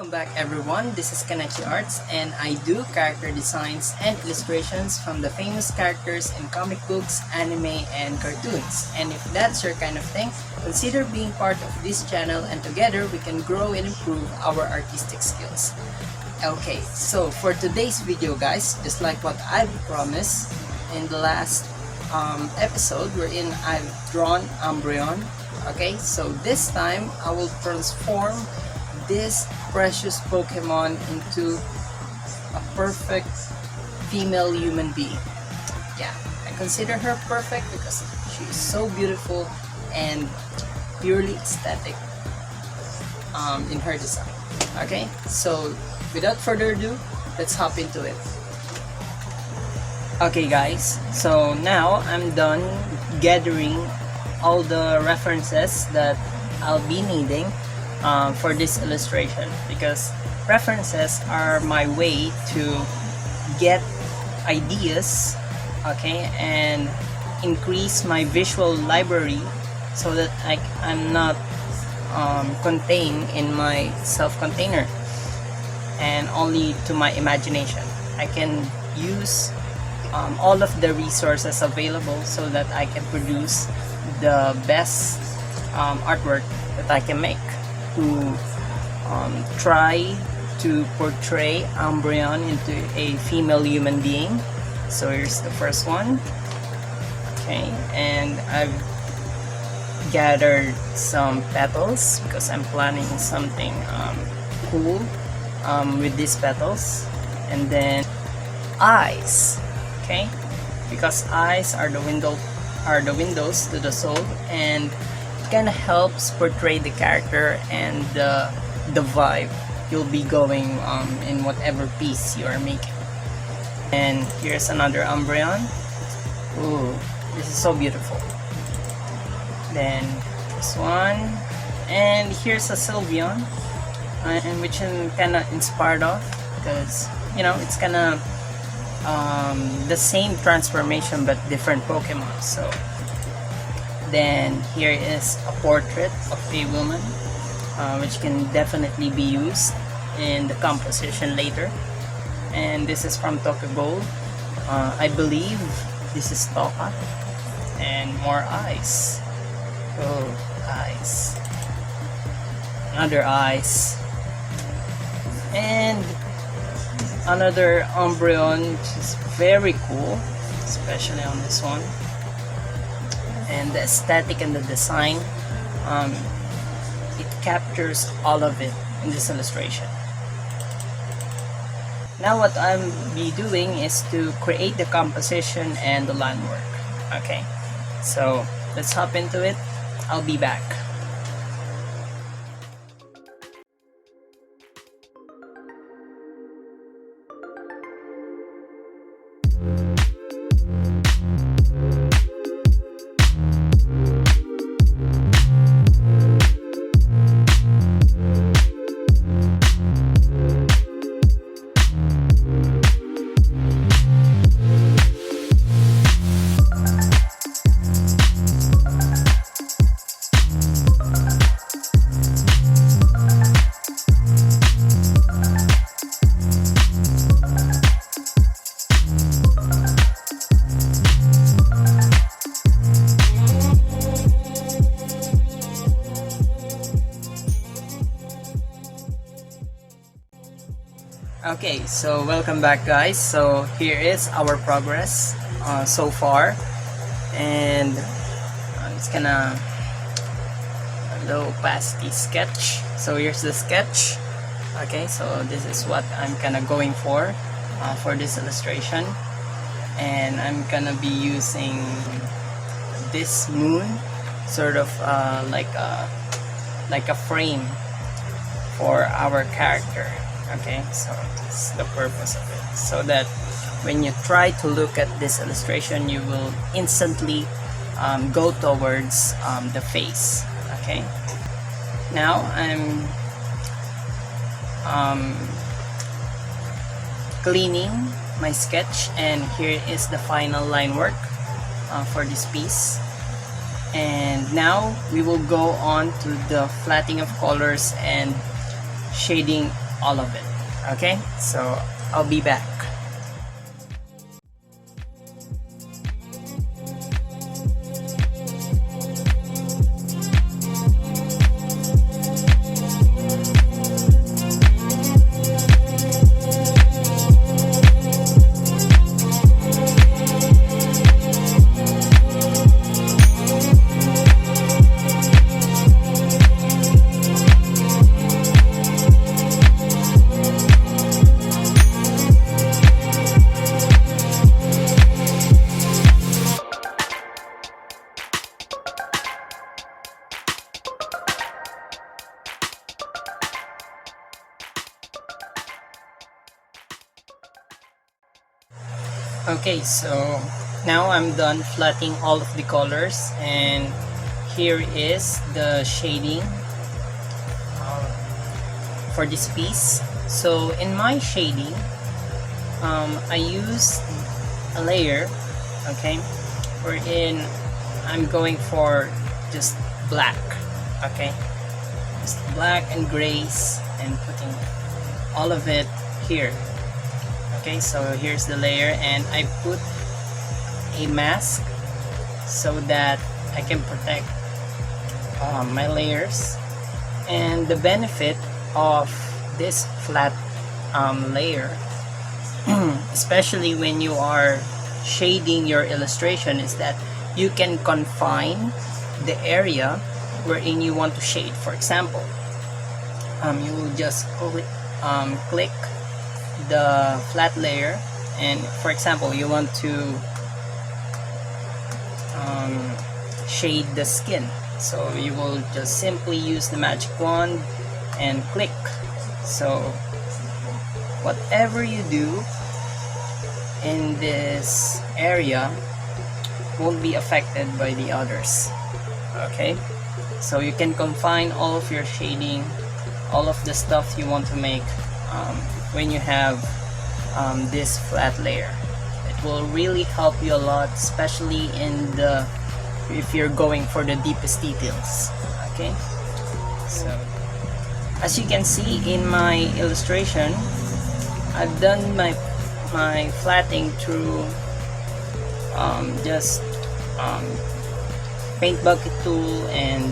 Welcome back everyone, this is Kanachi Arts and I do character designs and illustrations from the famous characters in comic books, anime, and cartoons. And if that's your kind of thing, consider being part of this channel and together we can grow and improve our artistic skills. Okay, so for today's video guys, just like what I've promised in the last episode wherein I've drawn Umbreon. Okay, so this time I will transform this precious Pokemon into a perfect female human being. Yeah, I consider her perfect because she is so beautiful and purely aesthetic in her design. Okay, so without further ado, let's hop into it. Okay guys, so now I'm done gathering all the references that I'll be needing for this illustration, because references are my way to get ideas, okay, and increase my visual library so that I'm not contained in my self-container and only to my imagination. I can use all of the resources available so that I can produce the best artwork that I can make to try to portray Umbreon into a female human being. So here's the first one. Okay, and I've gathered some petals because I'm planning something cool with these petals, and then eyes. Okay, because eyes are the windows to the soul, and kind of helps portray the character and the vibe you'll be going in whatever piece you are making. And here's another Umbreon. Ooh, this is so beautiful. Then this one, and here's a Sylveon, and which I'm kind of inspired of because you know it's kind of the same transformation but different Pokemon. So then here is a portrait of a woman, which can definitely be used in the composition later. And this is from Tokyo Gold. I believe this is Toka. And more eyes. Oh, eyes. Another eyes. And another Umbreon, which is very cool, especially on this one. And the aesthetic and the design, it captures all of it in this illustration. Now what I'm be doing is to create the composition and the line work. Okay, so let's hop into it. I'll be back. Okay, so welcome back guys. So here is our progress so far, and it's gonna low past the sketch. So here's the sketch. Okay, so this is what I'm kinda going for this illustration, and I'm gonna be using this moon sort of like a frame for our character. Okay, so that's the purpose of it, so that when you try to look at this illustration you will instantly go towards the face. Okay, now I'm cleaning my sketch, and here is the final line work for this piece. And now we will go on to the flattening of colors and shading all of it. Okay, so I'll be back. Okay, so now I'm done flattening all of the colors, and here is the shading for this piece. So in my shading, I used a layer, okay, wherein I'm going for just black, okay, just black and grays, and putting all of it here. Okay, so here's the layer, and I put a mask so that I can protect my layers. And the benefit of this flat layer, especially when you are shading your illustration, is that you can confine the area wherein you want to shade. For example, you will just click the flat layer, and for example you want to shade the skin, so you will just simply use the magic wand and click. So whatever you do in this area won't be affected by the others. Okay, so you can confine all of your shading, all of the stuff you want to make when you have this flat layer. It will really help you a lot, especially if you're going for the deepest details. Okay, so as you can see in my illustration, I've done my flatting through just paint bucket tool and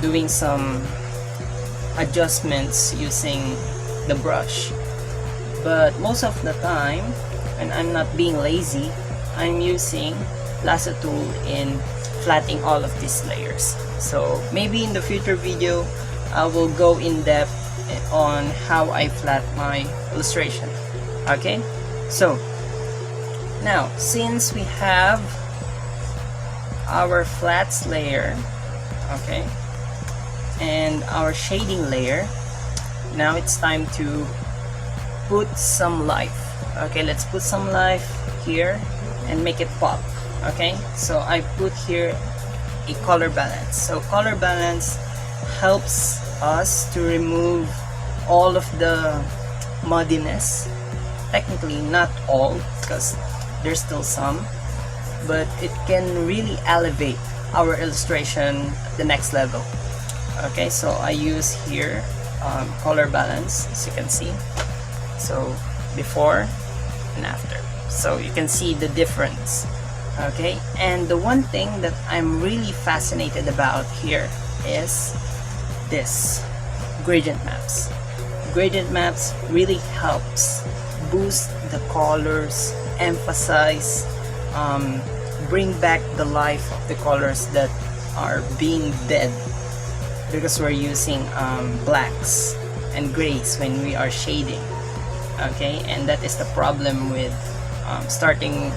doing some adjustments using the brush. But most of the time, when I'm not being lazy, I'm using lasso tool in flattening all of these layers. So maybe in the future video I will go in depth on how I flat my illustration. Okay, so now since we have our flats layer, okay, and our shading layer, now it's time to put some life. Okay, let's put some life here and make it pop. Okay, so I put here a color balance. So color balance helps us to remove all of the muddiness. Technically not all, because there's still some, but it can really elevate our illustration at the next level. Okay, so I use here color balance, as you can see, so before and after, so you can see the difference. Okay, and the one thing that I'm really fascinated about here is this gradient maps. Gradient maps really helps boost the colors, emphasize, bring back the life of the colors that are being dead, because we're using blacks and grays when we are shading. Okay, and that is the problem with starting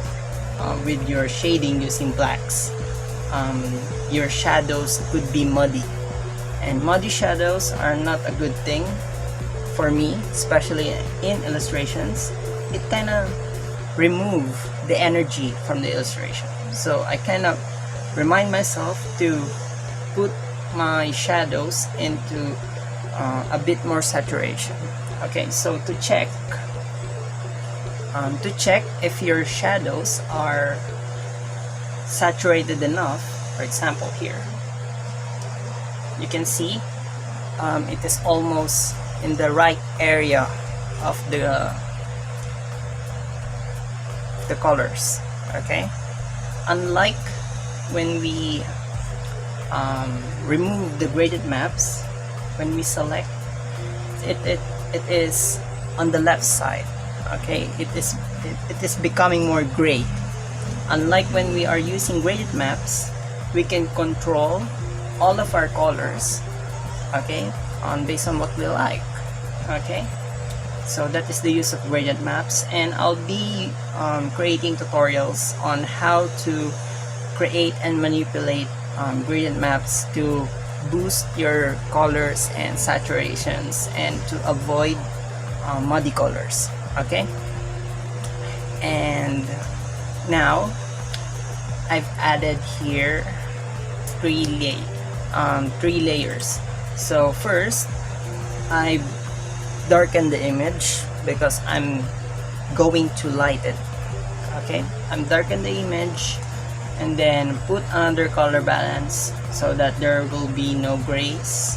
with your shading using blacks. Your shadows could be muddy, and muddy shadows are not a good thing for me, especially in illustrations. It kind of remove the energy from the illustration, so I kind of remind myself to put my shadows into a bit more saturation. Okay, so to check if your shadows are saturated enough, for example here, you can see it is almost in the right area of the colors. Okay, unlike when we remove the graded maps, when we select it is on the left side. Okay, it is becoming more gray. Unlike when we are using graded maps, we can control all of our colors, okay, based on what we like. Okay, so that is the use of graded maps, and I'll be creating tutorials on how to create and manipulate gradient maps to boost your colors and saturations and to avoid muddy colors. Okay, and now I've added here three layers. So first, I darken the image because I'm going to light it. Okay, I'm darken the image and then put another color balance so that there will be no grays,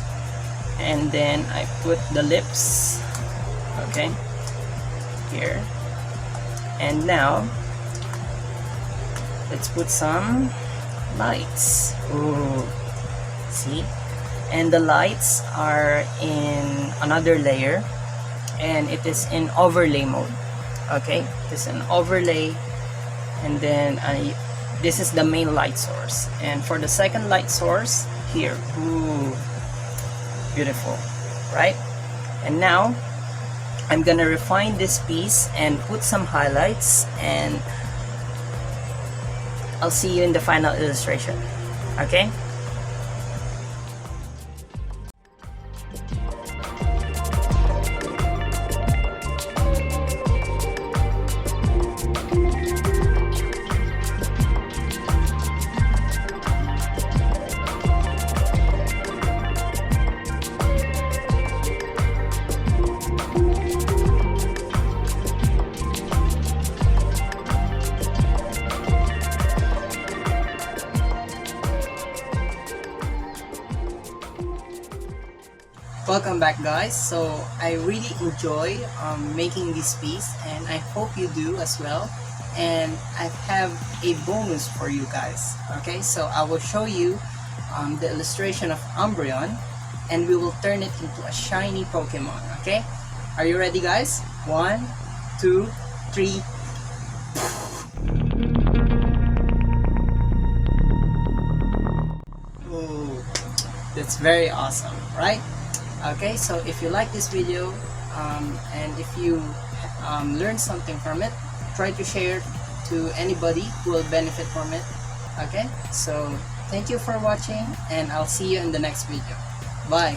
and then I put the lips, okay, here. And now let's put some lights. Ooh, see, and the lights are in another layer and it is in overlay mode. Okay, this is an overlay, and then this is the main light source, and for the second light source here, ooh, beautiful, right? And now I'm gonna refine this piece and put some highlights, and I'll see you in the final illustration. Okay, welcome back guys. So I really enjoy making this piece, and I hope you do as well. And I have a bonus for you guys. Okay, so I will show you the illustration of Umbreon, and we will turn it into a shiny Pokemon. Okay, are you ready guys? 1, 2, 3. Ooh, that's very awesome, right? Okay, so if you like this video and if you learned something from it, try to share to anybody who will benefit from it. Okay, so thank you for watching, and I'll see you in the next video. Bye.